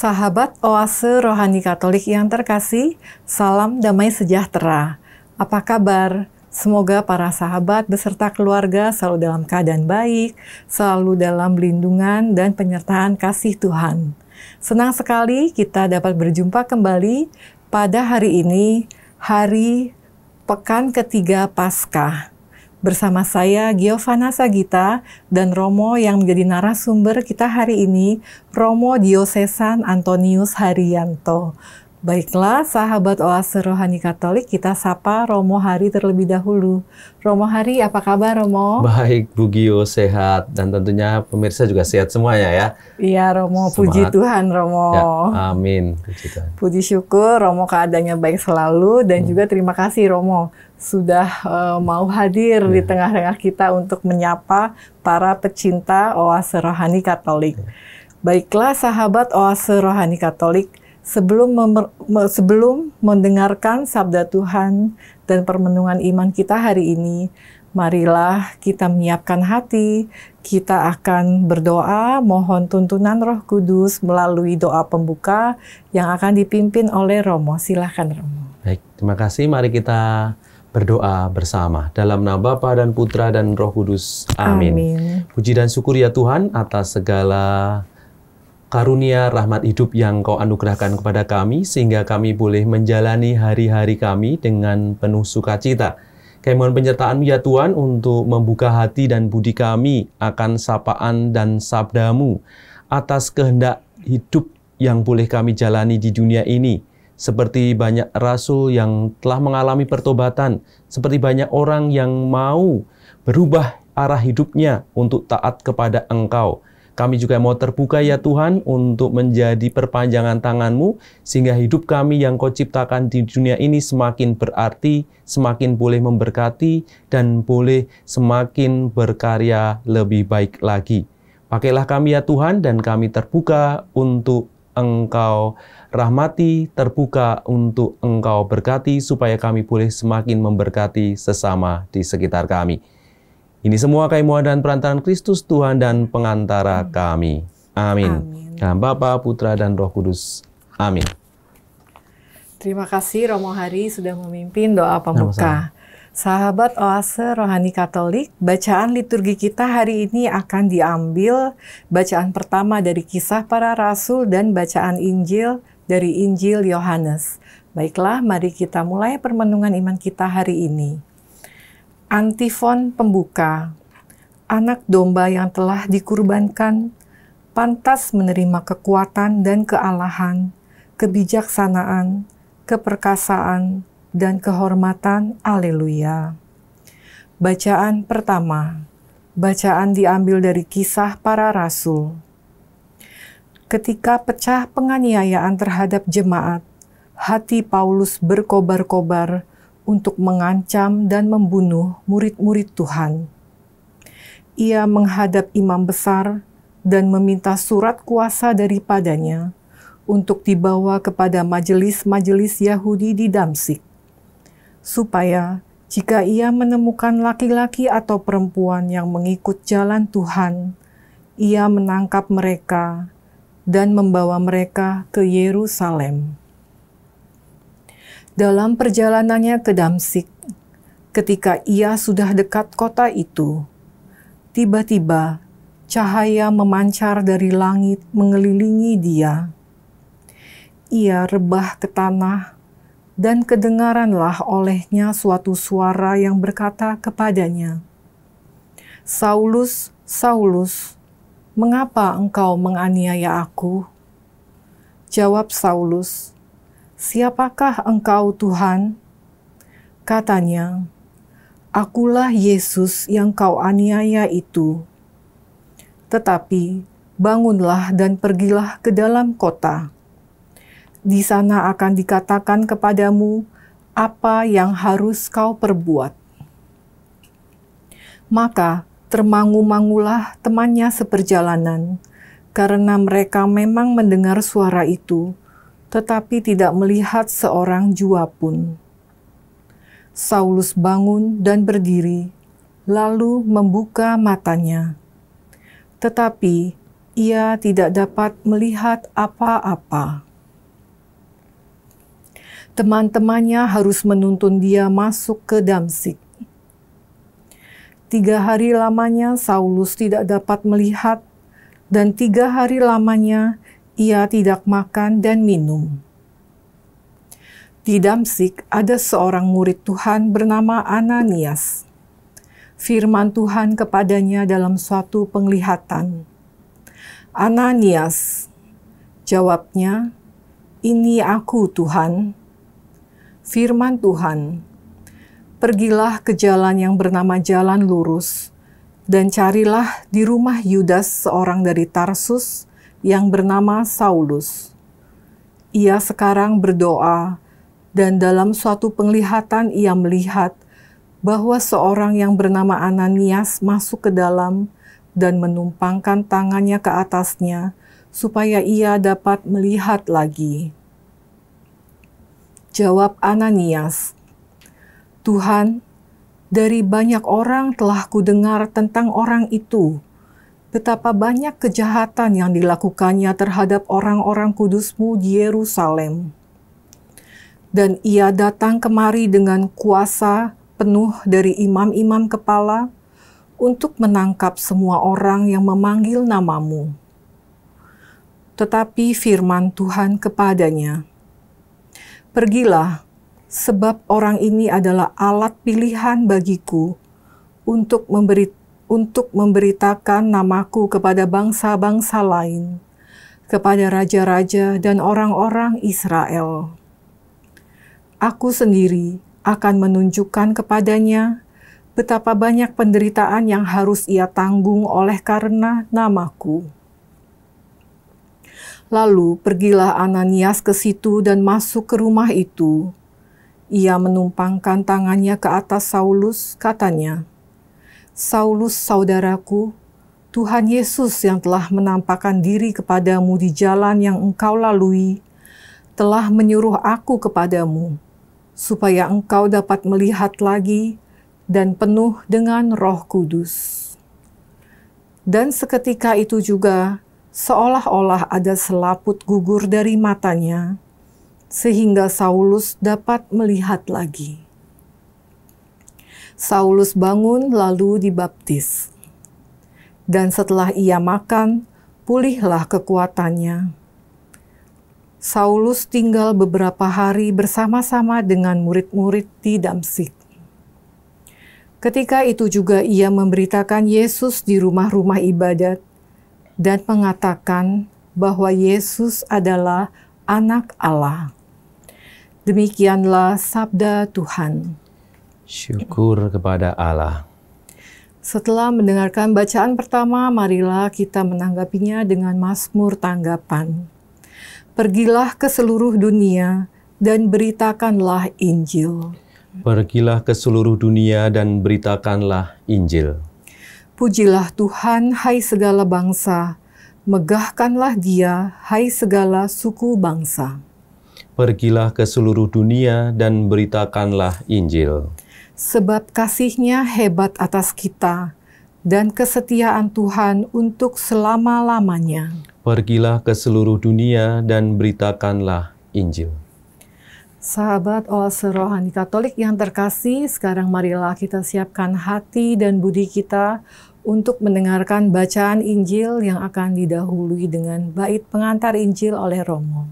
Sahabat Oase Rohani Katolik yang terkasih, salam damai sejahtera. Apa kabar? Semoga para sahabat beserta keluarga selalu dalam keadaan baik, selalu dalam lindungan dan penyertaan kasih Tuhan. Senang sekali kita dapat berjumpa kembali pada hari ini, hari pekan ketiga Paskah. Bersama saya, Giovanna Sagita, dan Romo yang menjadi narasumber kita hari ini, Romo Diosesan Antonius Haryanto. Baiklah, sahabat Oase Rohani Katolik, kita sapa Romo Hari terlebih dahulu. Romo Hari, apa kabar Romo? Baik, Bu Gio, sehat. Dan tentunya pemirsa juga sehat semuanya ya. Iya Romo, Semangat. Puji Tuhan Romo. Ya, amin. Puji Tuhan. Puji syukur Romo keadaannya baik selalu, dan juga terima kasih Romo sudah mau hadir di tengah-tengah kita untuk menyapa para pecinta Oase Rohani Katolik. Baiklah sahabat Oase Rohani Katolik, sebelum mendengarkan sabda Tuhan dan permenungan iman kita hari ini, marilah kita menyiapkan hati, kita akan berdoa mohon tuntunan Roh Kudus melalui doa pembuka yang akan dipimpin oleh Romo. Silakan Romo. Baik, terima kasih. Mari kita berdoa bersama dalam nama Bapa dan Putra dan Roh Kudus. Amin. Amin. Puji dan syukur ya Tuhan atas segala karunia rahmat hidup yang Kau anugerahkan kepada kami, sehingga kami boleh menjalani hari-hari kami dengan penuh sukacita. Kami mohon penyertaan-Mu ya Tuhan untuk membuka hati dan budi kami akan sapaan dan sabda-Mu atas kehendak hidup yang boleh kami jalani di dunia ini. Seperti banyak rasul yang telah mengalami pertobatan, seperti banyak orang yang mau berubah arah hidupnya untuk taat kepada Engkau. Kami juga mau terbuka ya Tuhan untuk menjadi perpanjangan tangan-Mu, sehingga hidup kami yang Kau ciptakan di dunia ini semakin berarti, semakin boleh memberkati, dan boleh semakin berkarya lebih baik lagi. Pakailah kami ya Tuhan, dan kami terbuka untuk Engkau rahmati, terbuka untuk Engkau berkati, supaya kami boleh semakin memberkati sesama di sekitar kami. Ini semua kami mohon dan perantaraan Kristus Tuhan dan pengantara kami. Amin. Dalam Bapa, Putra, dan Roh Kudus. Amin. Terima kasih Romo Hari sudah memimpin doa pembuka. Sahabat Oase Rohani Katolik, bacaan liturgi kita hari ini akan diambil bacaan pertama dari Kisah Para Rasul dan bacaan Injil dari Injil Yohanes. Baiklah, mari kita mulai permenungan iman kita hari ini. Antifon pembuka. Anak domba yang telah dikurbankan pantas menerima kekuatan dan kealahan, kebijaksanaan, keperkasaan, dan kehormatan. Haleluya. Bacaan pertama. Bacaan diambil dari Kisah Para Rasul. Ketika pecah penganiayaan terhadap jemaat, hati Paulus berkobar-kobar untuk mengancam dan membunuh murid-murid Tuhan. Ia menghadap imam besar dan meminta surat kuasa daripadanya untuk dibawa kepada majelis-majelis Yahudi di Damsyik, supaya jika ia menemukan laki-laki atau perempuan yang mengikut jalan Tuhan, ia menangkap mereka dan membawa mereka ke Yerusalem. Dalam perjalanannya ke Damsyik, ketika ia sudah dekat kota itu, tiba-tiba cahaya memancar dari langit mengelilingi dia. Ia rebah ke tanah, dan kedengaranlah olehnya suatu suara yang berkata kepadanya, "Saulus, Saulus, mengapa engkau menganiaya aku?" Jawab Saulus, "Siapakah engkau Tuhan?" Katanya, "Akulah Yesus yang kau aniaya itu. Tetapi bangunlah dan pergilah ke dalam kota. Di sana akan dikatakan kepadamu apa yang harus kau perbuat." Maka termangu-mangulah temannya seperjalanan, karena mereka memang mendengar suara itu, tetapi tidak melihat seorang jua pun. Saulus bangun dan berdiri, lalu membuka matanya. Tetapi ia tidak dapat melihat apa-apa. Teman-temannya harus menuntun dia masuk ke Damsyik. 3 hari lamanya Saulus tidak dapat melihat, dan 3 hari lamanya ia tidak makan dan minum. Di Damsyik ada seorang murid Tuhan bernama Ananias. Firman Tuhan kepadanya dalam suatu penglihatan. "Ananias," jawabnya, "Ini aku, Tuhan." Firman Tuhan, "Pergilah ke jalan yang bernama Jalan Lurus, dan carilah di rumah Yudas seorang dari Tarsus yang bernama Saulus. Ia sekarang berdoa, dan dalam suatu penglihatan ia melihat bahwa seorang yang bernama Ananias masuk ke dalam dan menumpangkan tangannya ke atasnya, supaya ia dapat melihat lagi." Jawab Ananias, "Tuhan, dari banyak orang telah kudengar tentang orang itu, betapa banyak kejahatan yang dilakukannya terhadap orang-orang kudus-Mu di Yerusalem. Dan ia datang kemari dengan kuasa penuh dari imam-imam kepala untuk menangkap semua orang yang memanggil nama-Mu." Tetapi firman Tuhan kepadanya, "Pergilah, sebab orang ini adalah alat pilihan bagiku untuk memberitakan namaku kepada bangsa-bangsa lain, kepada raja-raja dan orang-orang Israel. Aku sendiri akan menunjukkan kepadanya betapa banyak penderitaan yang harus ia tanggung oleh karena namaku." Lalu pergilah Ananias ke situ dan masuk ke rumah itu. Ia menumpangkan tangannya ke atas Saulus, katanya, "Saulus, saudaraku, Tuhan Yesus yang telah menampakkan diri kepadamu di jalan yang engkau lalui, telah menyuruh aku kepadamu, supaya engkau dapat melihat lagi dan penuh dengan Roh Kudus." Dan seketika itu juga, seolah-olah ada selaput gugur dari matanya, sehingga Saulus dapat melihat lagi. Saulus bangun lalu dibaptis. Dan setelah ia makan, pulihlah kekuatannya. Saulus tinggal beberapa hari bersama-sama dengan murid-murid di Damsyik. Ketika itu juga ia memberitakan Yesus di rumah-rumah ibadat, dan mengatakan bahwa Yesus adalah Anak Allah. Demikianlah sabda Tuhan. Syukur kepada Allah. Setelah mendengarkan bacaan pertama, marilah kita menanggapinya dengan mazmur tanggapan. "Pergilah ke seluruh dunia dan beritakanlah Injil." Pergilah ke seluruh dunia dan beritakanlah Injil. Pujilah Tuhan, hai segala bangsa, megahkanlah Dia, hai segala suku bangsa. Pergilah ke seluruh dunia dan beritakanlah Injil. Sebab kasih-Nya hebat atas kita, dan kesetiaan Tuhan untuk selama-lamanya. Pergilah ke seluruh dunia dan beritakanlah Injil. Sahabat Oase Rohani Katolik yang terkasih, sekarang marilah kita siapkan hati dan budi kita untuk mendengarkan bacaan Injil yang akan didahului dengan bait pengantar Injil oleh Romo.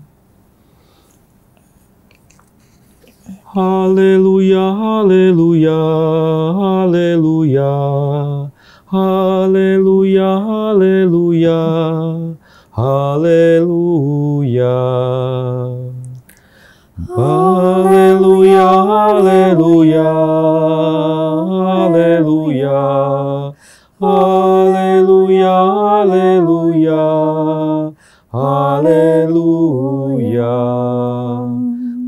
Haleluya, haleluya, haleluya, haleluya, haleluya, haleluya. Haleluya, haleluya, haleluya, haleluya, haleluya, haleluya.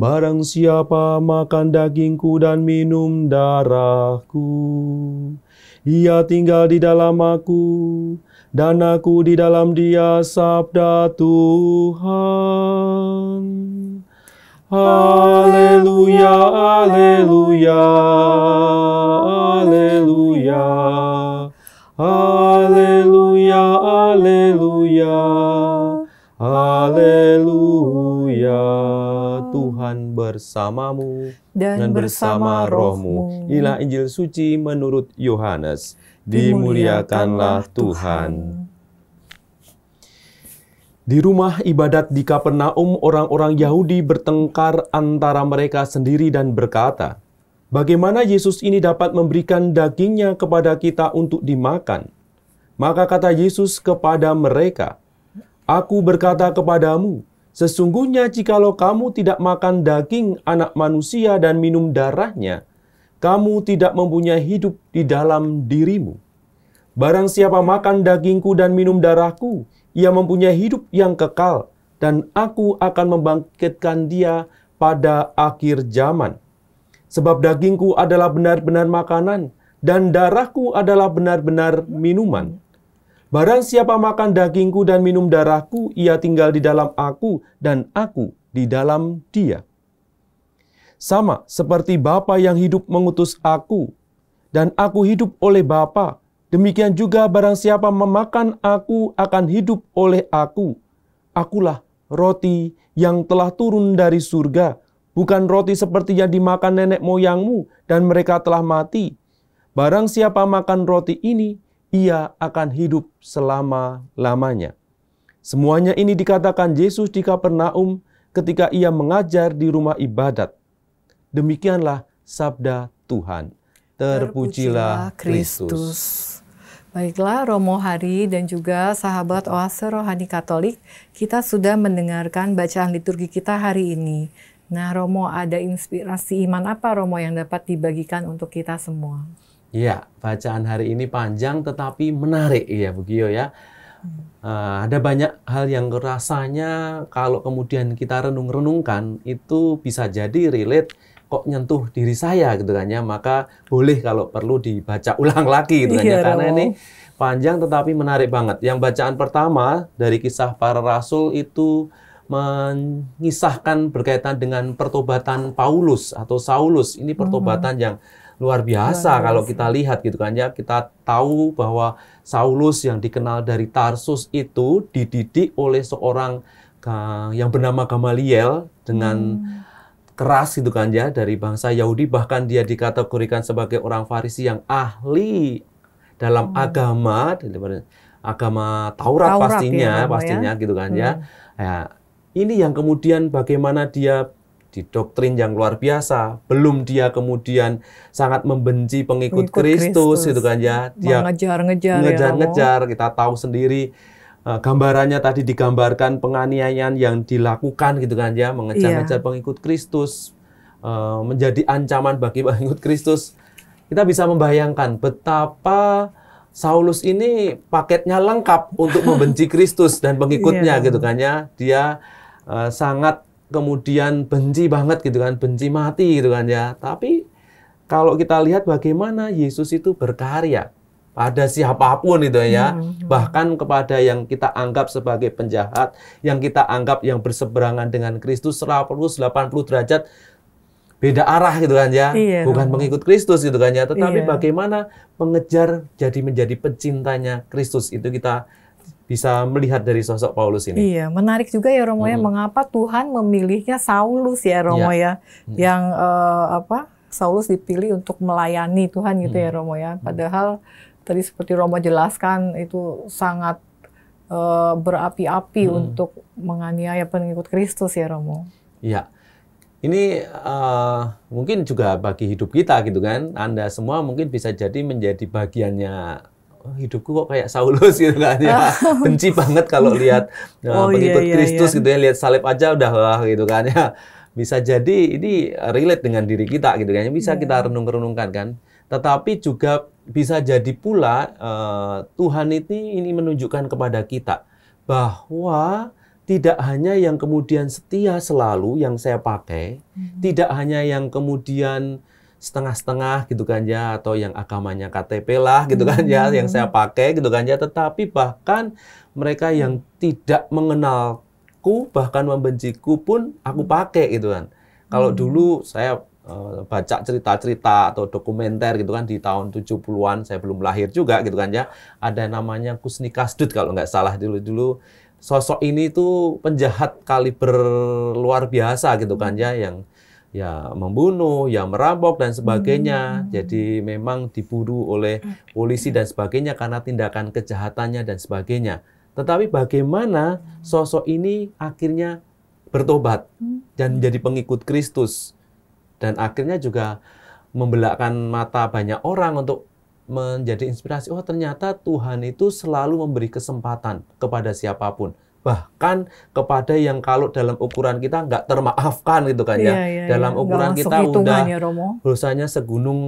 Barang siapa makan dagingku dan minum darahku, ia tinggal di dalam aku, dan aku di dalam dia, sabda Tuhan. Haleluya, haleluya, haleluya, haleluya, haleluya, Tuhan bersamamu dan bersama rohmu. Inilah Injil suci menurut Yohanes. Dimuliakanlah Tuhan. Di rumah ibadat di Kapernaum, orang-orang Yahudi bertengkar antara mereka sendiri dan berkata, "Bagaimana Yesus ini dapat memberikan dagingnya kepada kita untuk dimakan?" Maka kata Yesus kepada mereka, "Aku berkata kepadamu, sesungguhnya jikalau kamu tidak makan daging Anak Manusia dan minum darahnya, kamu tidak mempunyai hidup di dalam dirimu. Barang siapa makan dagingku dan minum darahku, ia mempunyai hidup yang kekal, dan aku akan membangkitkan dia pada akhir zaman. Sebab dagingku adalah benar-benar makanan, dan darahku adalah benar-benar minuman. Barang siapa makan dagingku dan minum darahku, ia tinggal di dalam aku, dan aku di dalam dia. Sama seperti Bapa yang hidup mengutus aku, dan aku hidup oleh Bapa. Demikian juga barang siapa memakan aku akan hidup oleh aku. Akulah roti yang telah turun dari surga, bukan roti seperti yang dimakan nenek moyangmu dan mereka telah mati. Barang siapa makan roti ini, ia akan hidup selama-lamanya." Semuanya ini dikatakan Yesus di Kapernaum ketika ia mengajar di rumah ibadat. Demikianlah sabda Tuhan. Terpujilah Kristus. Baiklah, Romo Hari dan juga sahabat Oase Rohani Katolik, kita sudah mendengarkan bacaan liturgi kita hari ini. Nah, Romo, ada inspirasi iman apa, Romo, yang dapat dibagikan untuk kita semua? Ya, bacaan hari ini panjang tetapi menarik ya, Bu Gio ya. Ada banyak hal yang rasanya kalau kemudian kita renung-renungkan itu bisa jadi relate, kok nyentuh diri saya gitu kan ya, maka boleh kalau perlu dibaca ulang lagi gitu kan ya, karena ini panjang tetapi menarik banget. Yang bacaan pertama dari Kisah Para Rasul itu mengisahkan berkaitan dengan pertobatan Paulus atau Saulus. Ini pertobatan yang luar biasa kalau kita lihat gitu kan ya. Kita tahu bahwa Saulus yang dikenal dari Tarsus itu dididik oleh seorang yang bernama Gamaliel dengan keras gitu kan ya, dari bangsa Yahudi, bahkan dia dikategorikan sebagai orang Farisi yang ahli dalam agama Taurat pastinya ya, gitu kan ya. Ya, ini yang kemudian bagaimana dia didoktrin yang luar biasa, belum dia kemudian sangat membenci pengikut Kristus gitu kan ya. Dia ngejar-ngejar, kita tahu sendiri. Gambarannya tadi digambarkan penganiayaan yang dilakukan gitu kan ya, mengejar-ngejar pengikut Kristus, menjadi ancaman bagi pengikut Kristus. Kita bisa membayangkan betapa Saulus ini paketnya lengkap untuk membenci Kristus dan pengikutnya gitu kan ya. Dia sangat kemudian benci banget gitu kan, benci mati gitu kan ya. Tapi kalau kita lihat bagaimana Yesus itu berkarya pada siapapun itu ya, bahkan kepada yang kita anggap sebagai penjahat, yang kita anggap yang berseberangan dengan Kristus 180 derajat beda arah gitu kan ya, bukan pengikut Kristus gitu kan ya, tetapi bagaimana mengejar menjadi pecintanya Kristus, itu kita bisa melihat dari sosok Paulus ini. Iya, menarik juga ya Romo ya, mengapa Tuhan memilihnya Saulus ya Romo ya, yang Saulus dipilih untuk melayani Tuhan gitu ya Romo ya, padahal tadi seperti Romo jelaskan itu sangat berapi-api untuk menganiaya pengikut Kristus ya Romo. Iya, ini mungkin juga bagi hidup kita gitu kan. Anda semua mungkin bisa jadi menjadi bagiannya. Hidupku kok kayak Saulus gitu kan ya. Benci banget kalau lihat pengikut Kristus gitu ya, lihat salib aja udah wah gitu kan ya. Bisa jadi ini relate dengan diri kita gitu kan. Bisa kita renung-renungkan kan. Tetapi juga bisa jadi pula Tuhan ini menunjukkan kepada kita bahwa tidak hanya yang kemudian setia selalu yang saya pakai, tidak hanya yang kemudian setengah-setengah gitu kan ya, atau yang agamanya KTP lah gitu kan ya, yang saya pakai gitu kan ya, tetapi bahkan mereka yang tidak mengenalku, bahkan membenciku pun aku pakai gitu kan. Kalau dulu saya baca cerita-cerita atau dokumenter gitu kan di tahun 70-an, saya belum lahir juga gitu kan ya, ada namanya Kusni Kasdut kalau nggak salah dulu sosok ini tuh penjahat kaliber luar biasa gitu kan ya, yang ya membunuh, ya merampok dan sebagainya. Jadi memang diburu oleh polisi dan sebagainya karena tindakan kejahatannya dan sebagainya. Tetapi bagaimana sosok ini akhirnya bertobat dan menjadi pengikut Kristus, dan akhirnya juga membelakkan mata banyak orang untuk menjadi inspirasi. Oh, ternyata Tuhan itu selalu memberi kesempatan kepada siapapun, bahkan kepada yang kalau dalam ukuran kita nggak termaafkan gitu kan ya. Dalam ukuran kita udah dosanya segunung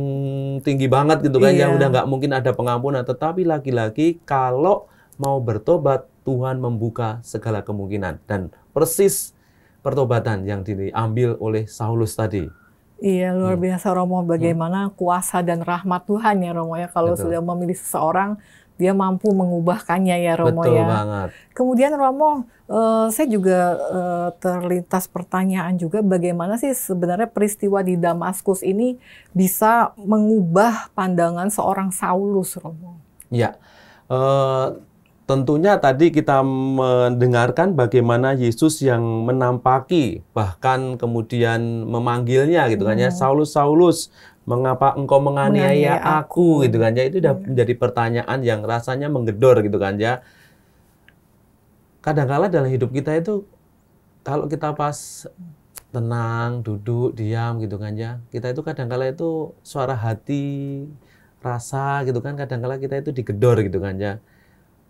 tinggi banget gitu kan ya, udah nggak mungkin ada pengampunan. Tetapi lagi-lagi kalau mau bertobat, Tuhan membuka segala kemungkinan, dan persis pertobatan yang diambil oleh Saulus tadi. Iya, luar biasa Romo, bagaimana kuasa dan rahmat Tuhan ya Romo ya, kalau sudah memilih seseorang, dia mampu mengubahkannya ya Romo. Betul ya. Banget. Kemudian Romo, saya juga terlintas pertanyaan juga, bagaimana sih sebenarnya peristiwa di Damaskus ini bisa mengubah pandangan seorang Saulus, Romo? Ya, tentunya tadi kita mendengarkan bagaimana Yesus yang menampaki, bahkan kemudian memanggilnya gitu kan ya, Saulus, Saulus, mengapa engkau menganiaya aku gitu kan ya. Itu sudah menjadi pertanyaan yang rasanya menggedor gitu kan ya. Kadang-kala dalam hidup kita itu, kalau kita pas tenang, duduk, diam gitu kan ya, kita itu kadang-kala itu suara hati, rasa gitu kan, kadang-kala kita itu digedor gitu kan ya.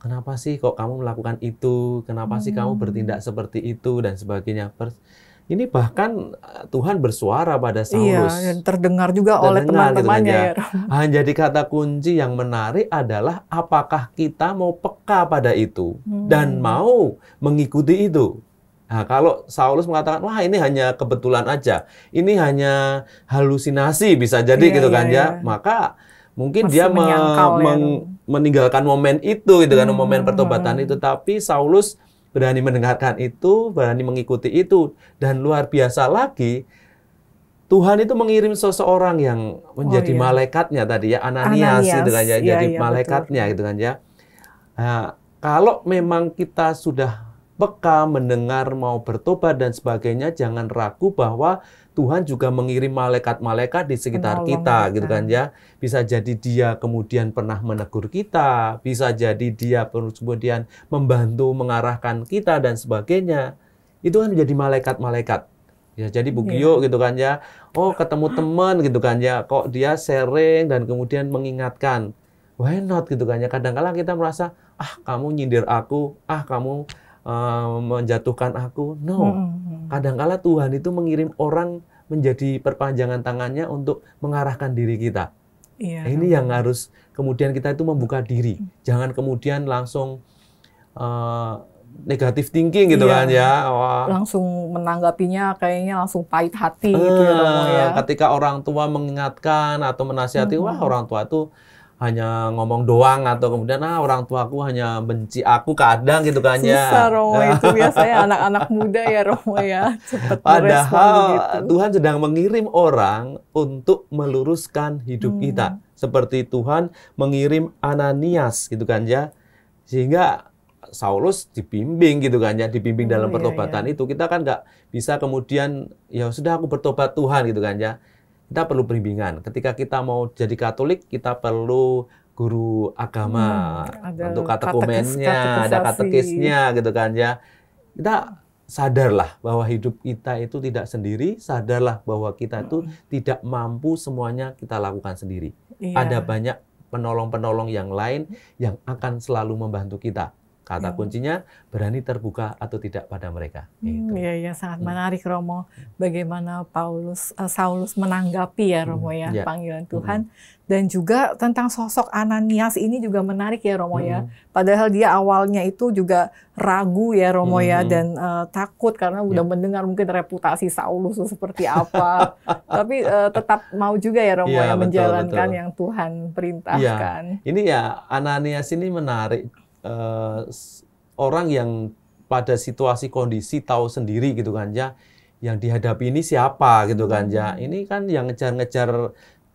Kenapa sih kok kamu melakukan itu? Kenapa sih kamu bertindak seperti itu? Dan sebagainya. Ini bahkan Tuhan bersuara pada Saulus. Iya, dan terdengar juga oleh teman-temannya. Gitu ya. Jadi kata kunci yang menarik adalah apakah kita mau peka pada itu dan mau mengikuti itu. Nah, kalau Saulus mengatakan, wah ini hanya kebetulan aja, ini hanya halusinasi bisa jadi gitu kan ya, maka mungkin dia meninggalkan momen itu gitu kan, momen pertobatan itu. Tapi Saulus berani mendengarkan itu, berani mengikuti itu, dan luar biasa lagi, Tuhan itu mengirim seseorang yang menjadi malaikatnya tadi ya, Ananias gitu kan ya, jadi malaikatnya gitu kan ya. Nah, kalau memang kita sudah peka mendengar mau bertobat dan sebagainya, jangan ragu bahwa Tuhan juga mengirim malaikat-malaikat di sekitar kita gitu kan ya. Bisa jadi dia kemudian pernah menegur kita, bisa jadi dia kemudian membantu mengarahkan kita dan sebagainya. Itu kan menjadi malaikat-malaikat. Ya, jadi Bugio gitu kan ya. Oh, ketemu teman gitu kan ya. Kok dia sharing dan kemudian mengingatkan. Why not gitu kan ya. Kadang-kadang kita merasa, kamu nyindir aku, kamu menjatuhkan aku. No. Kadang-kala Tuhan itu mengirim orang menjadi perpanjangan tangannya untuk mengarahkan diri kita. Ini yang harus kemudian kita itu membuka diri. Jangan kemudian langsung negatif thinking gitu kan ya. Langsung menanggapinya kayaknya langsung pahit hati gitu ya Romo ya. Ketika orang tua mengingatkan atau menasihati, wah orang tua tuh hanya ngomong doang, atau kemudian orang tuaku hanya benci aku kadang gitu kan ya. Susah Romo, itu biasanya anak-anak muda ya Romo ya. Cepat Padahal Tuhan sedang mengirim orang untuk meluruskan hidup kita. Seperti Tuhan mengirim Ananias gitu kan ya. Sehingga Saulus dibimbing gitu kan ya, dibimbing dalam pertobatan itu. Kita kan nggak bisa kemudian, ya sudah aku bertobat Tuhan gitu kan ya. Kita perlu bimbingan. Ketika kita mau jadi Katolik, kita perlu guru agama, untuk katekumennya, ada katekisnya gitu kan ya. Kita sadarlah bahwa hidup kita itu tidak sendiri, sadarlah bahwa kita itu tidak mampu semuanya kita lakukan sendiri. Ada banyak penolong-penolong yang lain yang akan selalu membantu kita. Kata kuncinya, berani terbuka atau tidak pada mereka. Iya, sangat menarik Romo. Bagaimana Saulus menanggapi ya Romo ya, panggilan Tuhan. Dan juga tentang sosok Ananias ini juga menarik ya Romo ya. Padahal dia awalnya itu juga ragu ya Romo ya, dan takut karena udah mendengar mungkin reputasi Saulus seperti apa. Tapi tetap mau juga ya Romo ya, menjalankan yang Tuhan perintahkan. Ini ya, Ananias ini menarik. Orang yang pada situasi kondisi tahu sendiri gitu kan ya, yang dihadapi ini siapa gitu kan ya. Ini kan yang ngejar-ngejar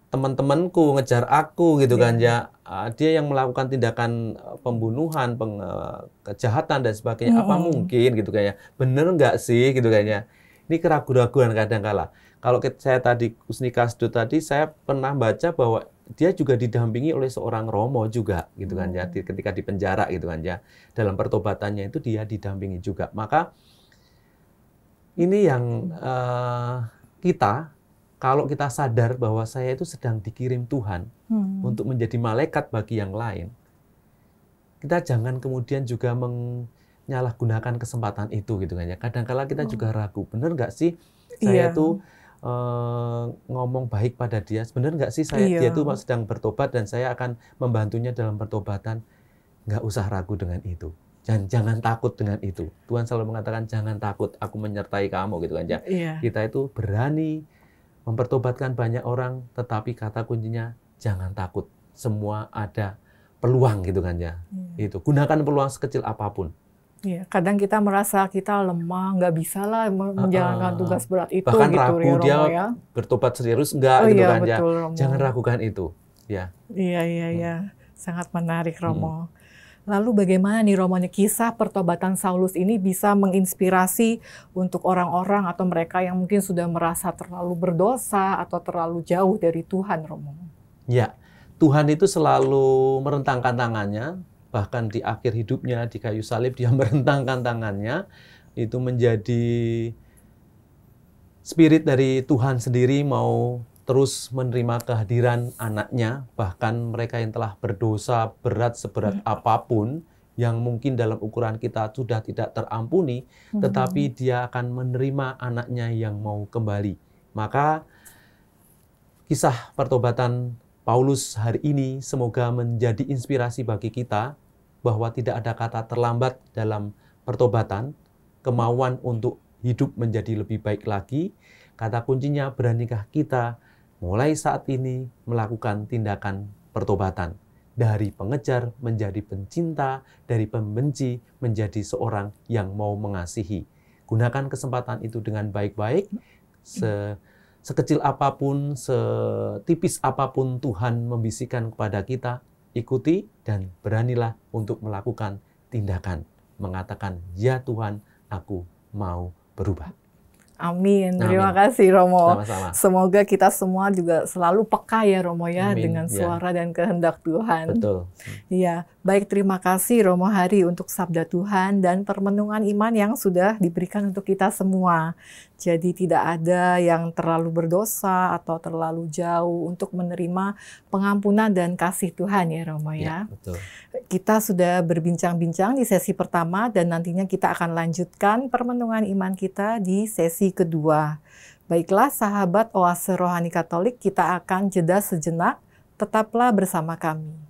teman-temanku ngejar aku gitu kan ya. Dia yang melakukan tindakan pembunuhan, kejahatan dan sebagainya. Apa mungkin gitu kan ya? Bener nggak sih gitu kan ya? Ini keraguan-raguan kadang-kala. Kalau saya tadi Kusni Kasdo tadi, saya pernah baca bahwa dia juga didampingi oleh seorang romo juga gitu kan ya, ketika di penjara gitu kan ya. Dalam pertobatannya itu dia didampingi juga. Maka ini yang kita, kalau kita sadar bahwa saya itu sedang dikirim Tuhan untuk menjadi malaikat bagi yang lain, kita jangan kemudian juga menyalahgunakan kesempatan itu gitu kan ya. Kadang-kala kita juga ragu, bener nggak sih saya itu ngomong baik pada dia, bener nggak sih dia itu sedang bertobat dan saya akan membantunya dalam pertobatan. Nggak usah ragu dengan itu. Jangan takut dengan itu. Tuhan selalu mengatakan jangan takut, aku menyertai kamu gitu kan ya. Kita itu berani mempertobatkan banyak orang, tetapi kata kuncinya jangan takut. Semua ada peluang gitu kan ya. Itu gunakan peluang sekecil apapun. Iya, kadang kita merasa kita lemah, nggak bisa lah menjalankan tugas berat itu. Bahkan gitu, ragu ya, dia ya. bertobat serius enggak gitu kan ya. Betul, jangan ragukan itu. Ya. Iya. Sangat menarik Romo. Lalu bagaimana nih Romo, kisah pertobatan Saulus ini bisa menginspirasi untuk orang-orang atau mereka yang mungkin sudah merasa terlalu berdosa atau terlalu jauh dari Tuhan, Romo? Ya, Tuhan itu selalu merentangkan tangannya, bahkan di akhir hidupnya di kayu salib dia merentangkan tangannya, itu menjadi spirit dari Tuhan sendiri mau terus menerima kehadiran anaknya, bahkan mereka yang telah berdosa berat seberat apapun, yang mungkin dalam ukuran kita sudah tidak terampuni, tetapi dia akan menerima anaknya yang mau kembali. Maka kisah pertobatan Paulus hari ini semoga menjadi inspirasi bagi kita, bahwa tidak ada kata terlambat dalam pertobatan, kemauan untuk hidup menjadi lebih baik lagi. Kata kuncinya, beranikah kita mulai saat ini melakukan tindakan pertobatan. Dari pengejar menjadi pencinta, dari pembenci menjadi seorang yang mau mengasihi. Gunakan kesempatan itu dengan baik-baik, sekecil apapun, setipis apapun Tuhan membisikkan kepada kita, ikuti dan beranilah untuk melakukan tindakan. Mengatakan, ya Tuhan, aku mau berubah. Amin. Terima kasih Romo. Sama-sama. Semoga kita semua juga selalu peka ya Romo ya. Amin. Dengan suara dan kehendak Tuhan. Betul. Iya. Baik, terima kasih Romo Hari untuk sabda Tuhan dan permenungan iman yang sudah diberikan untuk kita semua. Jadi tidak ada yang terlalu berdosa atau terlalu jauh untuk menerima pengampunan dan kasih Tuhan ya Romo ya. Betul. Kita sudah berbincang-bincang di sesi pertama dan nantinya kita akan lanjutkan permenungan iman kita di sesi kedua. Baiklah sahabat Oase Rohani Katolik, kita akan jeda sejenak, tetaplah bersama kami.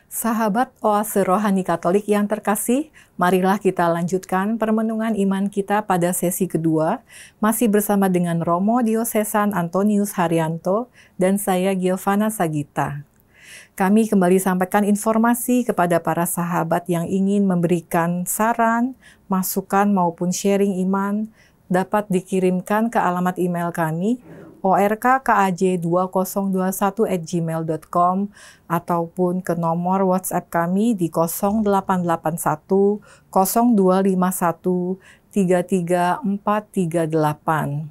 Sahabat Oase Rohani Katolik yang terkasih, marilah kita lanjutkan permenungan iman kita pada sesi kedua, masih bersama dengan Romo Diosesan Antonius Haryanto dan saya Giovanna Sagita. Kami kembali sampaikan informasi kepada para sahabat yang ingin memberikan saran, masukan maupun sharing iman, dapat dikirimkan ke alamat email kami orkkaj2021@gmail.com ataupun ke nomor WhatsApp kami di 0881 0251 334438.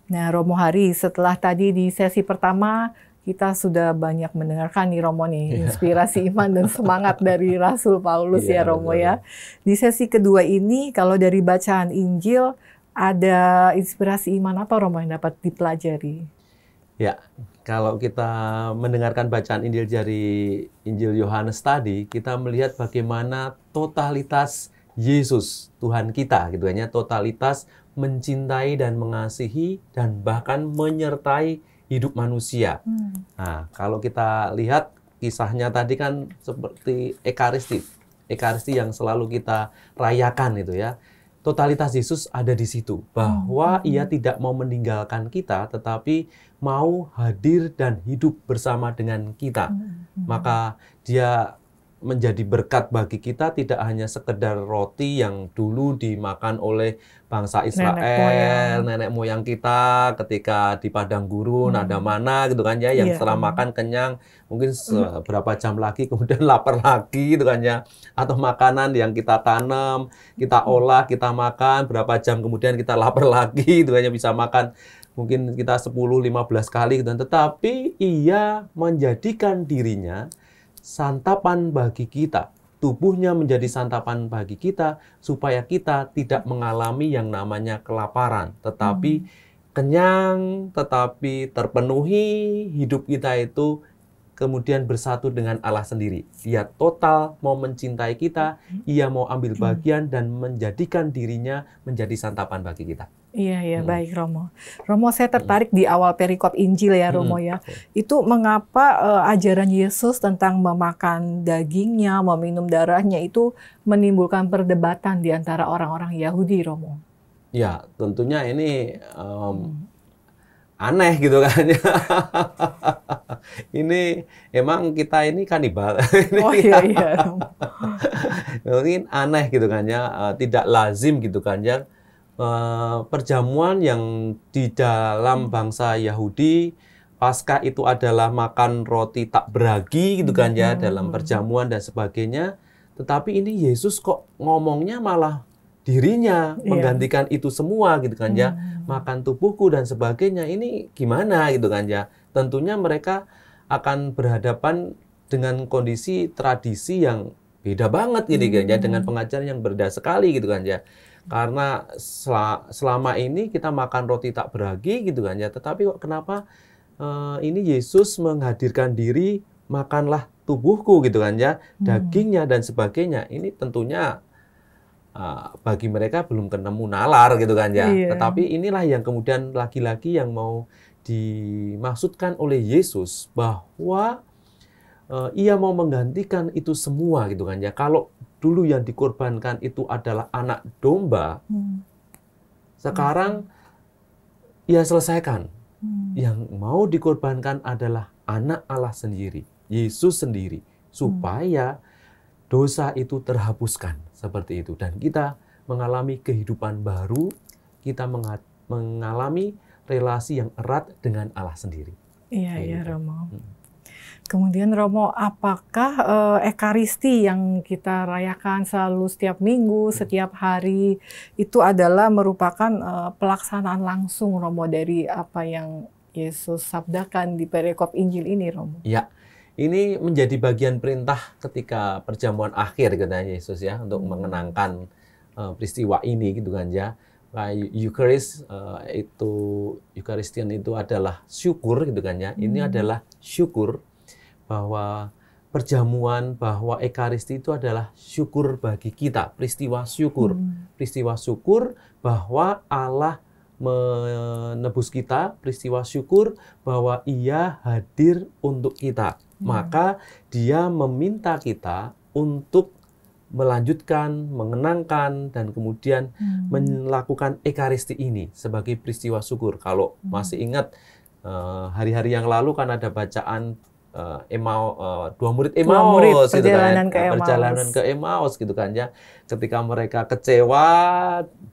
Nah, Romo Hari, setelah tadi di sesi pertama kita sudah banyak mendengarkan nih Romo nih, inspirasi iman dan semangat dari Rasul Paulus ya Romo ya. Di sesi kedua ini kalau dari bacaan Injil ada inspirasi iman apa Romo yang dapat dipelajari? Ya, kalau kita mendengarkan bacaan Injil dari Injil Yohanes tadi, kita melihat bagaimana totalitas Yesus, Tuhan kita gitu ya, totalitas mencintai dan mengasihi dan bahkan menyertai hidup manusia. Nah, kalau kita lihat kisahnya tadi kan seperti Ekaristi yang selalu kita rayakan itu ya. Totalitas Yesus ada di situ, bahwa ia tidak mau meninggalkan kita, tetapi mau hadir dan hidup bersama dengan kita. Maka dia menjadi berkat bagi kita tidak hanya sekedar roti yang dulu dimakan oleh bangsa Israel, nenek moyang kita ketika di padang gurun ada mana gitu kan ya, yang setelah makan kenyang, mungkin beberapa jam lagi kemudian lapar lagi gitu kan ya, atau makanan yang kita tanam, kita olah, kita makan, berapa jam kemudian kita lapar lagi gitu kan ya, bisa makan mungkin kita 10-15 kali gitu. Tetapi ia menjadikan dirinya santapan bagi kita. Tubuhnya menjadi santapan bagi kita supaya kita tidak mengalami yang namanya kelaparan, tetapi kenyang, tetapi terpenuhi, hidup kita itu kemudian bersatu dengan Allah sendiri. Dia total mau mencintai kita, ia mau ambil bagian dan menjadikan dirinya menjadi santapan bagi kita. Iya, baik Romo. Romo, saya tertarik di awal perikop Injil ya Romo ya. Itu mengapa ajaran Yesus tentang memakan dagingnya, meminum darahnya itu menimbulkan perdebatan di antara orang-orang Yahudi, Romo? Ya, tentunya ini aneh gitu kan. Ini emang kita ini kanibal. Oh iya. Mungkin aneh gitu kan ya, tidak lazim gitu kan ya. Perjamuan yang di dalam bangsa Yahudi, Paskah itu adalah makan roti tak beragi gitu kan ya, dalam perjamuan dan sebagainya. Tetapi ini Yesus kok ngomongnya malah dirinya menggantikan itu semua gitu kan ya, makan tubuhku dan sebagainya. Ini gimana gitu kan ya. Tentunya mereka akan berhadapan dengan kondisi tradisi yang beda banget gitu kan ya, dengan pengajaran yang berbeda sekali gitu kan ya. Karena selama ini kita makan roti tak beragi gitu kan ya, tetapi kok kenapa ini Yesus menghadirkan diri, makanlah tubuhku gitu kan ya, dagingnya dan sebagainya. Ini tentunya bagi mereka belum ketemu nalar gitu kan ya. Tetapi inilah yang kemudian lagi-lagi yang mau dimaksudkan oleh Yesus, bahwa ia mau menggantikan itu semua gitu kan ya. Kalau dulu yang dikorbankan itu adalah anak domba, sekarang ia selesaikan. Yang mau dikorbankan adalah anak Allah sendiri, Yesus sendiri, supaya dosa itu terhapuskan seperti itu. Dan kita mengalami kehidupan baru, kita mengalami relasi yang erat dengan Allah sendiri. Iya, Romo. Kemudian Romo, apakah Ekaristi yang kita rayakan selalu setiap minggu, setiap hari, itu adalah merupakan pelaksanaan langsung Romo dari apa yang Yesus sabdakan di perikop Injil ini, Romo? Ya, ini menjadi bagian perintah ketika perjamuan akhir kata Yesus ya, untuk mengenangkan peristiwa ini gitu kan ya. Eucharistian itu adalah syukur gitu kan ya. Ini adalah syukur bahwa perjamuan, bahwa Ekaristi itu adalah syukur bagi kita, peristiwa syukur. Peristiwa syukur bahwa Allah menebus kita, peristiwa syukur bahwa Ia hadir untuk kita. Maka Dia meminta kita untuk melanjutkan, mengenangkan, dan kemudian melakukan Ekaristi ini sebagai peristiwa syukur. Kalau masih ingat hari-hari yang lalu kan ada bacaan dua murid Emmaus gitu kan, perjalanan ke Emmaus gitu kan ya. Ketika mereka kecewa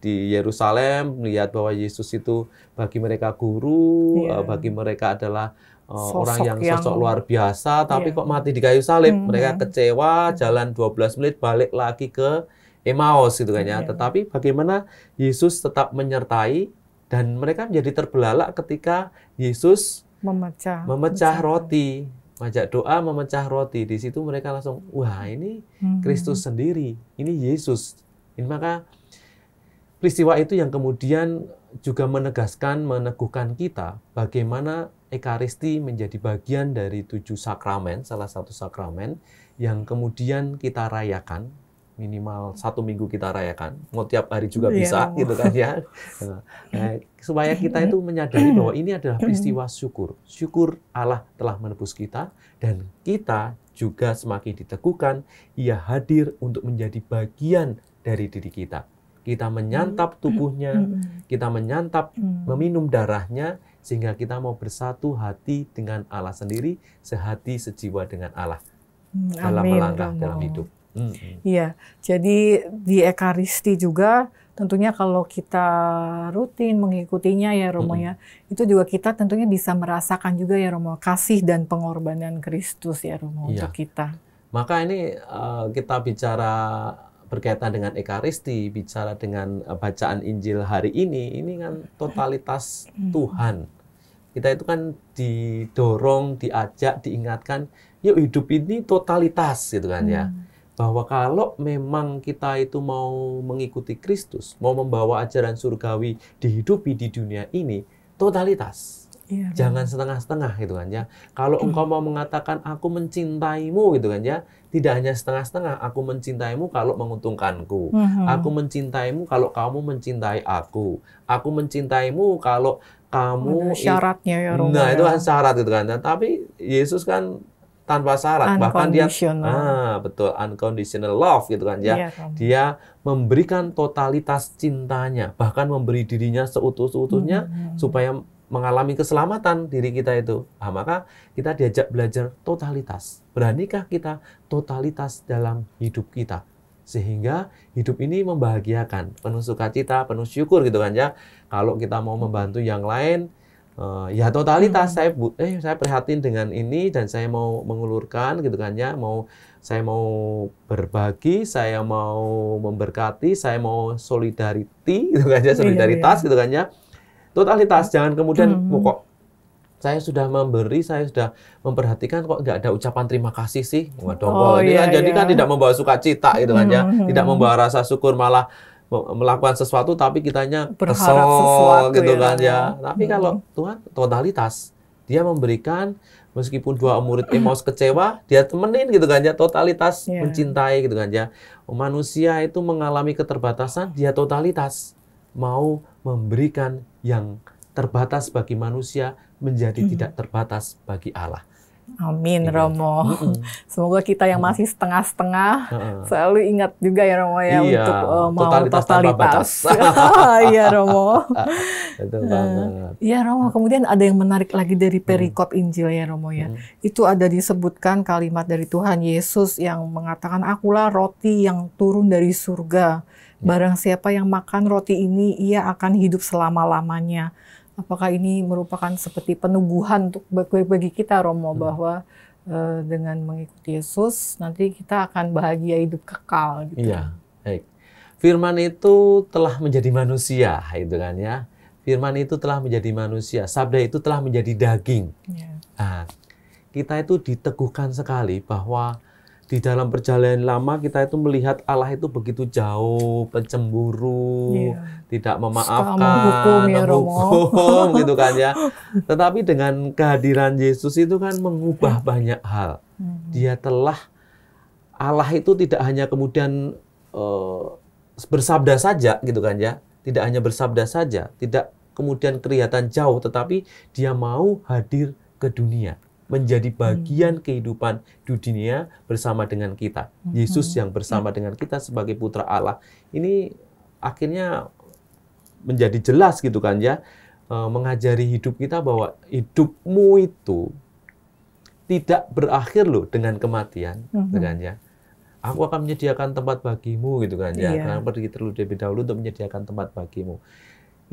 di Yerusalem melihat bahwa Yesus itu bagi mereka guru, bagi mereka adalah orang yang sosok luar biasa, tapi kok mati di kayu salib. Mereka kecewa, jalan 12 menit balik lagi ke Emmaus gitu kan ya. Tetapi bagaimana Yesus tetap menyertai, dan mereka menjadi terbelalak ketika Yesus memecah roti. Majak doa memecah roti. Di situ mereka langsung, wah ini Kristus sendiri, ini Yesus. Ini maka peristiwa itu yang kemudian juga meneguhkan kita bagaimana Ekaristi menjadi bagian dari 7 sakramen, salah satu sakramen yang kemudian kita rayakan, minimal 1 minggu kita rayakan, mau tiap hari juga bisa gitu kan ya. Supaya kita itu menyadari bahwa ini adalah peristiwa syukur. Syukur Allah telah menebus kita, dan kita juga semakin diteguhkan, Ia hadir untuk menjadi bagian dari diri kita. Kita menyantap tubuhnya, kita menyantap, meminum darahnya, sehingga kita mau bersatu hati dengan Allah sendiri, sehati sejiwa dengan Allah. dalam Amin, melangkah Romo. dalam hidup. Iya, jadi di Ekaristi juga tentunya kalau kita rutin mengikutinya ya Romo ya, itu juga kita tentunya bisa merasakan juga ya Romo, kasih dan pengorbanan Kristus ya Romo Iya. untuk kita. Maka ini kita bicara berkaitan dengan Ekaristi, bicara dengan bacaan Injil hari ini kan totalitas Tuhan. Kita itu kan didorong, diajak, diingatkan, yuk hidup ini totalitas gitu kan ya. Bahwa kalau memang kita itu mau mengikuti Kristus, mau membawa ajaran surgawi dihidupi di dunia ini, totalitas. Iya, Jangan setengah-setengah gitu kan ya. Kalau engkau mau mengatakan aku mencintaimu gitu kan ya, tidak hanya setengah-setengah, aku mencintaimu kalau menguntungkanku. Aku mencintaimu kalau kamu mencintai aku. Aku mencintaimu kalau kamu ada syaratnya ya Romo. Nah, ya. itu kan syarat gitu kan. Tapi Yesus kan tanpa syarat, bahkan dia betul unconditional love gitu kan ya. Iya, Romo. Dia memberikan totalitas cintanya, bahkan memberi dirinya seutuh-utuhnya supaya mengalami keselamatan diri kita itu. Nah, maka kita diajak belajar totalitas. Beranikah kita totalitas dalam hidup kita? Sehingga hidup ini membahagiakan, penuh sukacita, penuh syukur gitu kan ya. Kalau kita mau membantu yang lain, ya totalitas. Saya prihatin dengan ini dan saya mau mengulurkan gitu kan ya. Saya mau berbagi, saya mau memberkati, saya mau solidarity gitu kan ya, solidaritas gitu kan ya. Totalitas, jangan kemudian kok saya sudah memberi, saya sudah memperhatikan kok nggak ada ucapan terima kasih sih. Waduh, ini kan jadi kan tidak membawa sukacita gitu kan ya, tidak membawa rasa syukur, malah melakukan sesuatu tapi kitanya berharap kesel sesuatu gitu ya, kan ya. Tapi kalau Tuhan totalitas, dia memberikan meskipun dua murid Emmaus kecewa, dia temenin gitu kan ya, totalitas mencintai gitu kan ya. Manusia itu mengalami keterbatasan, dia totalitas mau memberikan yang terbatas bagi manusia menjadi tidak terbatas bagi Allah. Amin, Romo. Semoga kita yang masih setengah-setengah selalu ingat juga ya Romo ya, untuk mau totalitas. Iya Romo. Betul banget. Iya Romo, kemudian ada yang menarik lagi dari perikop Injil ya Romo ya. Itu ada disebutkan kalimat dari Tuhan Yesus yang mengatakan, akulah roti yang turun dari surga. Barang siapa yang makan roti ini, ia akan hidup selama-lamanya. Apakah ini merupakan seperti peneguhan untuk bagi kita Romo, bahwa dengan mengikuti Yesus nanti kita akan bahagia hidup kekal gitu. Iya, baik. Firman itu telah menjadi manusia, itu kan ya. Firman itu telah menjadi manusia, sabda itu telah menjadi daging. Nah, kita itu diteguhkan sekali bahwa di dalam perjalanan lama kita itu melihat Allah itu begitu jauh, pencemburu, tidak memaafkan, menghukum gitu kan ya. Tetapi dengan kehadiran Yesus itu kan mengubah banyak hal. Dia telah, Allah itu tidak hanya kemudian bersabda saja gitu kan ya. Tidak hanya bersabda saja, tidak kemudian kelihatan jauh, tetapi dia mau hadir ke dunia. Menjadi bagian kehidupan di dunia bersama dengan kita. Yesus yang bersama dengan kita sebagai putra Allah. Ini akhirnya menjadi jelas gitu kan ya. Mengajari hidup kita bahwa hidupmu itu tidak berakhir loh dengan kematian. Gitu kan ya. Aku akan menyediakan tempat bagimu gitu kan ya. Karena pergi terlebih dahulu untuk menyediakan tempat bagimu.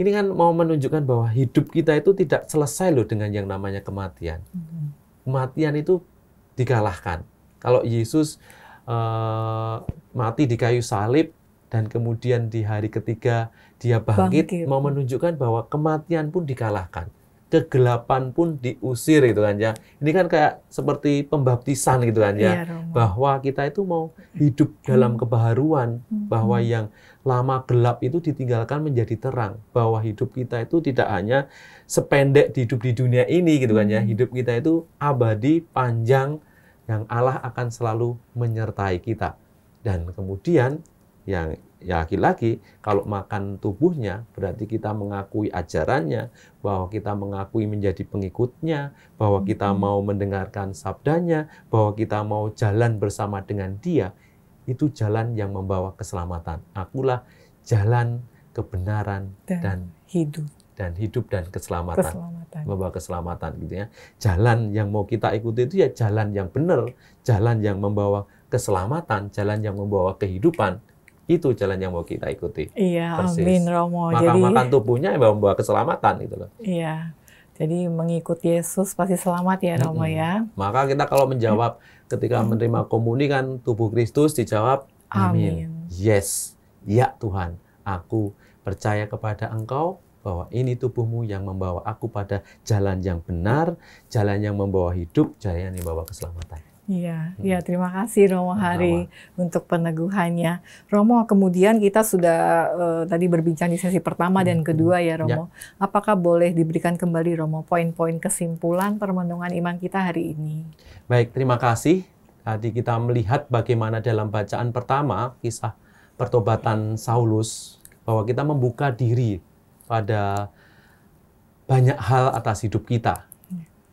Ini kan mau menunjukkan bahwa hidup kita itu tidak selesai loh dengan yang namanya kematian. Kematian itu dikalahkan. Kalau Yesus mati di kayu salib dan kemudian di hari ketiga dia bangkit, mau menunjukkan bahwa kematian pun dikalahkan. Kegelapan pun diusir gitu kan ya. Ini kan kayak seperti pembaptisan gitu kan ya. Bahwa kita itu mau hidup dalam kebaharuan, bahwa yang lama gelap itu ditinggalkan menjadi terang, bahwa hidup kita itu tidak hanya sependek hidup di dunia ini gitu kan ya. Hidup kita itu abadi, panjang, yang Allah akan selalu menyertai kita. Dan kemudian yang ya lagi-lagi kalau makan tubuhnya berarti kita mengakui ajarannya, bahwa kita mengakui menjadi pengikutnya, bahwa kita mau mendengarkan sabdanya, bahwa kita mau jalan bersama dengan dia. Itu jalan yang membawa keselamatan. Akulah jalan, kebenaran dan hidup dan keselamatan. keselamatan. Membawa keselamatan gitu ya. Jalan yang mau kita ikuti itu ya jalan yang benar, jalan yang membawa keselamatan, jalan yang membawa kehidupan. Itu jalan yang mau kita ikuti. Iya, Persis. amin Romo. Makan tubuhnya yang membawa keselamatan gitu loh. Iya. Jadi mengikuti Yesus pasti selamat ya Romo ya. Maka kita kalau menjawab ketika menerima komuni kan tubuh Kristus dijawab amin. Yes. Ya Tuhan, aku percaya kepada Engkau bahwa ini tubuhmu yang membawa aku pada jalan yang benar, jalan yang membawa hidup, jalan yang membawa keselamatan. Iya, ya terima kasih Romo Hari untuk peneguhannya. Romo, kemudian kita sudah tadi berbincang di sesi pertama dan kedua ya Romo. Apakah boleh diberikan kembali Romo poin-poin kesimpulan permenungan iman kita hari ini? Baik, terima kasih. Tadi kita melihat bagaimana dalam bacaan pertama kisah pertobatan Saulus bahwa kita membuka diri pada banyak hal atas hidup kita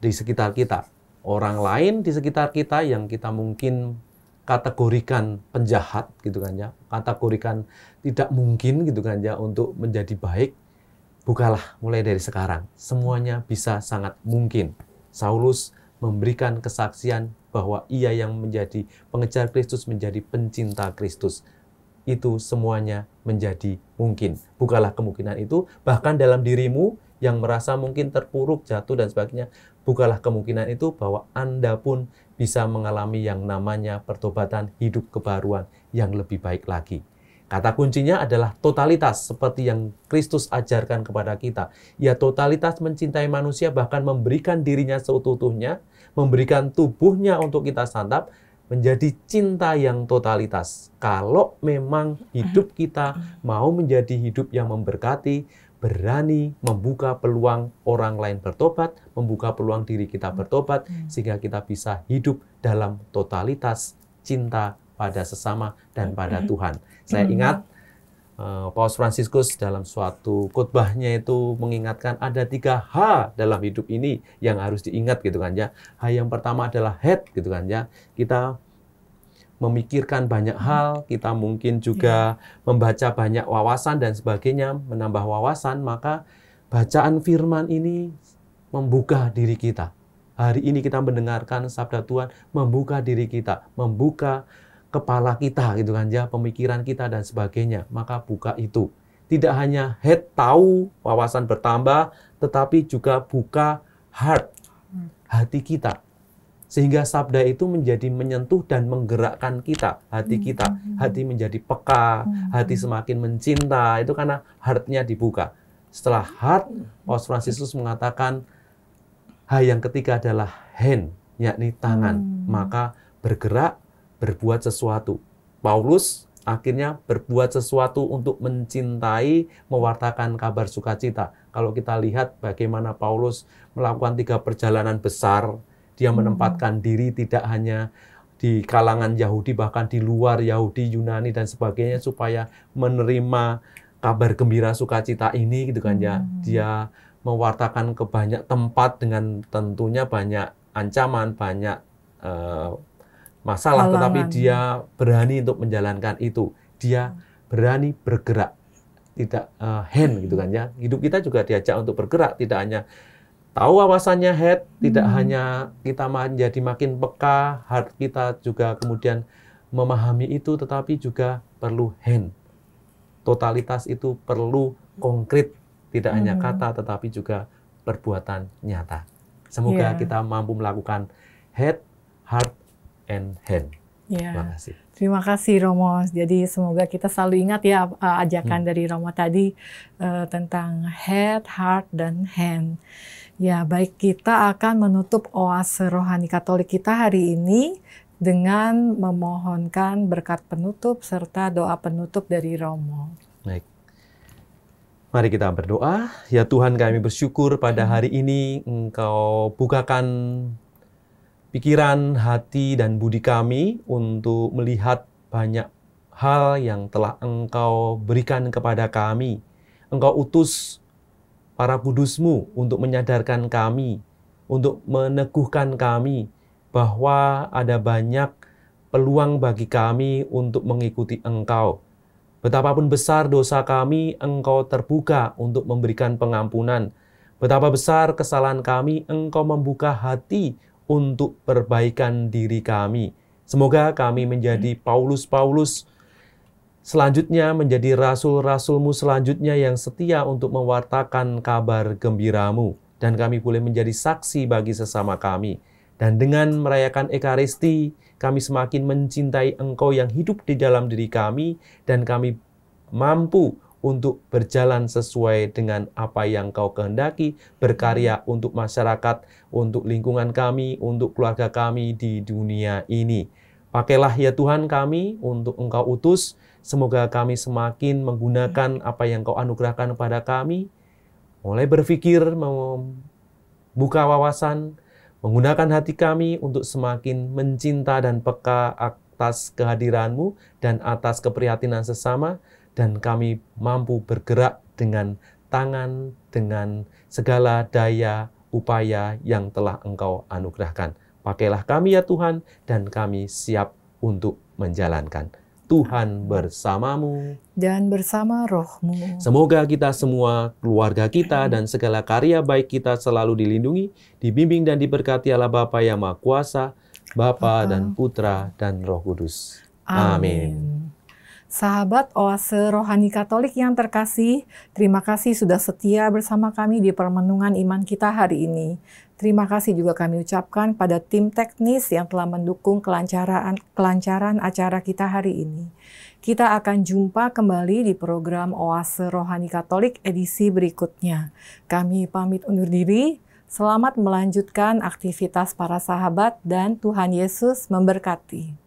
di sekitar kita. Orang lain di sekitar kita yang kita mungkin kategorikan penjahat gitu kan ya, kategorikan tidak mungkin gitu kan ya untuk menjadi baik, bukalah mulai dari sekarang. Semuanya bisa sangat mungkin. Saulus memberikan kesaksian bahwa ia yang menjadi pengejar Kristus, menjadi pencinta Kristus. Itu semuanya menjadi mungkin. Bukalah kemungkinan itu, bahkan dalam dirimu yang merasa mungkin terpuruk, jatuh, dan sebagainya. Bukalah kemungkinan itu bahwa Anda pun bisa mengalami yang namanya pertobatan, hidup kebaruan yang lebih baik lagi. Kata kuncinya adalah totalitas, seperti yang Kristus ajarkan kepada kita. Ya, totalitas mencintai manusia, bahkan memberikan dirinya seutuh-utuhnya, memberikan tubuhnya untuk kita santap, menjadi cinta yang totalitas. Kalau memang hidup kita mau menjadi hidup yang memberkati, berani membuka peluang orang lain bertobat, membuka peluang diri kita bertobat, sehingga kita bisa hidup dalam totalitas cinta pada sesama dan pada Tuhan. Saya ingat Paus Fransiskus dalam suatu khotbahnya itu mengingatkan ada 3 H dalam hidup ini yang harus diingat gitu kan ya. H yang pertama adalah head gitu kan ya. Kita memikirkan banyak hal, kita mungkin juga membaca banyak wawasan dan sebagainya, menambah wawasan, maka bacaan firman ini membuka diri kita. Hari ini kita mendengarkan sabda Tuhan, membuka diri kita, membuka kepala kita gitu kan ya, pemikiran kita dan sebagainya. Maka buka itu. Tidak hanya head tahu, wawasan bertambah, tetapi juga buka heart, hati kita. Sehingga sabda itu menjadi menyentuh dan menggerakkan kita, hati kita. Hati menjadi peka, hati semakin mencinta, itu karena heart-nya dibuka. Setelah heart, Paus Fransiskus mengatakan, H yang ketiga adalah hand, yakni tangan. Maka bergerak, berbuat sesuatu. Paulus akhirnya berbuat sesuatu untuk mencintai, mewartakan kabar sukacita. Kalau kita lihat bagaimana Paulus melakukan 3 perjalanan besar, dia menempatkan diri tidak hanya di kalangan Yahudi, bahkan di luar Yahudi, Yunani, dan sebagainya, supaya menerima kabar gembira sukacita ini, gitu kan ya. Dia mewartakan ke banyak tempat dengan tentunya banyak ancaman, banyak masalah, tetapi dia berani untuk menjalankan itu. Dia berani bergerak, tidak hand, gitu kan ya. Hidup kita juga diajak untuk bergerak, tidak hanya tahu wawasannya head, tidak hanya kita menjadi makin peka, heart kita juga kemudian memahami itu, tetapi juga perlu hand. Totalitas itu perlu konkret, tidak hanya kata, tetapi juga perbuatan nyata. Semoga kita mampu melakukan head, heart, and hand. Terima kasih. Terima kasih Romo. Jadi semoga kita selalu ingat ya ajakan dari Romo tadi tentang head, heart, dan hand. Ya, baik, kita akan menutup oase rohani Katolik kita hari ini dengan memohonkan berkat penutup serta doa penutup dari Romo. Baik. Mari kita berdoa. Ya Tuhan, kami bersyukur pada hari ini Engkau bukakan pikiran, hati, dan budi kami untuk melihat banyak hal yang telah Engkau berikan kepada kami. Engkau utus para kudus-Mu untuk menyadarkan kami, untuk meneguhkan kami bahwa ada banyak peluang bagi kami untuk mengikuti Engkau. Betapapun besar dosa kami, Engkau terbuka untuk memberikan pengampunan. Betapa besar kesalahan kami, Engkau membuka hati untuk perbaikan diri kami. Semoga kami menjadi Paulus-Paulus selanjutnya, menjadi rasul-rasul-Mu selanjutnya yang setia untuk mewartakan kabar gembira-Mu. Dan kami boleh menjadi saksi bagi sesama kami. Dan dengan merayakan Ekaristi, kami semakin mencintai Engkau yang hidup di dalam diri kami, dan kami mampu untuk berjalan sesuai dengan apa yang Kau kehendaki, berkarya untuk masyarakat, untuk lingkungan kami, untuk keluarga kami di dunia ini. Pakailah ya Tuhan kami untuk Engkau utus. Semoga kami semakin menggunakan apa yang Kau anugerahkan kepada kami, mulai berpikir, membuka wawasan, menggunakan hati kami untuk semakin mencinta dan peka atas kehadiran-Mu dan atas keprihatinan sesama, dan kami mampu bergerak dengan tangan, dengan segala daya upaya yang telah Engkau anugerahkan. Pakailah kami ya Tuhan, dan kami siap untuk menjalankan. Tuhan bersamamu dan bersama roh-Mu. Semoga kita semua, keluarga kita, dan segala karya baik kita selalu dilindungi, dibimbing dan diberkati Allah Bapa yang Maha Kuasa, Bapa dan Putra dan Roh Kudus. Amin. Sahabat Oase Rohani Katolik yang terkasih, terima kasih sudah setia bersama kami di permenungan iman kita hari ini. Terima kasih juga kami ucapkan pada tim teknis yang telah mendukung kelancaran acara kita hari ini. Kita akan jumpa kembali di program Oase Rohani Katolik edisi berikutnya. Kami pamit undur diri, selamat melanjutkan aktivitas para sahabat dan Tuhan Yesus memberkati.